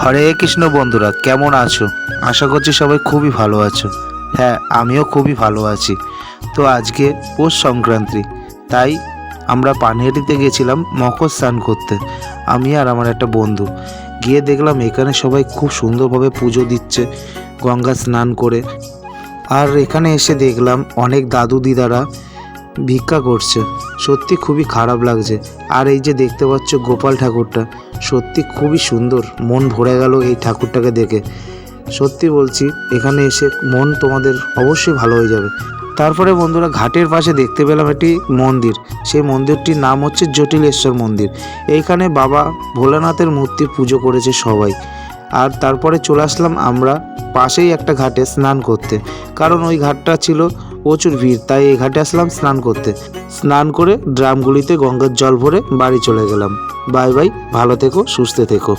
হরে কৃষ্ণ বন্ধুরা, কেমন আছো? আশা করছি সবাই খুবই ভালো আছো। হ্যাঁ, আমিও খুবই ভালো আছি। তো আজকে পৌষ সংক্রান্তি, তাই আমরা পানিহাটিতে গেছিলাম মকর স্নান করতে। আমি আর আমার একটা বন্ধু গিয়ে দেখলাম এখানে সবাই খুব সুন্দরভাবে পুজো দিচ্ছে গঙ্গা স্নান করে। আর এখানে এসে দেখলাম অনেক দাদু দিদারা ভিক্ষা করছে। সত্যি খুবই খারাপ লাগছে। আর এই যে দেখতে পাচ্ছ গোপাল ঠাকুরটা, সত্যি খুবই সুন্দর, মন ভরে গেল এই ঠাকুরটাকে দেখে। সত্যি বলছি, এখানে এসে মন তোমাদের অবশ্যই ভালো হয়ে যাবে। তারপরে বন্ধুরা ঘাটের পাশে দেখতে পেলাম একটি মন্দির। সেই মন্দিরটির নাম হচ্ছে জটিলেশ্বর মন্দির। এইখানে বাবা ভোলানাথের মূর্তি পুজো করেছে সবাই। আর তারপরে চলে আসলাম আমরা পাশেই একটা ঘাটে স্নান করতে, কারণ ওই ঘাটটা ছিল প্রচুর ভিড়, তাই এই ঘাটে আসলাম স্নান করতে। স্নান করে ড্রামগুলিতে গঙ্গার জল ভরে বাড়ি চলে গেলাম। বাই বাই, ভালো থেকো, সুস্থ থেকো।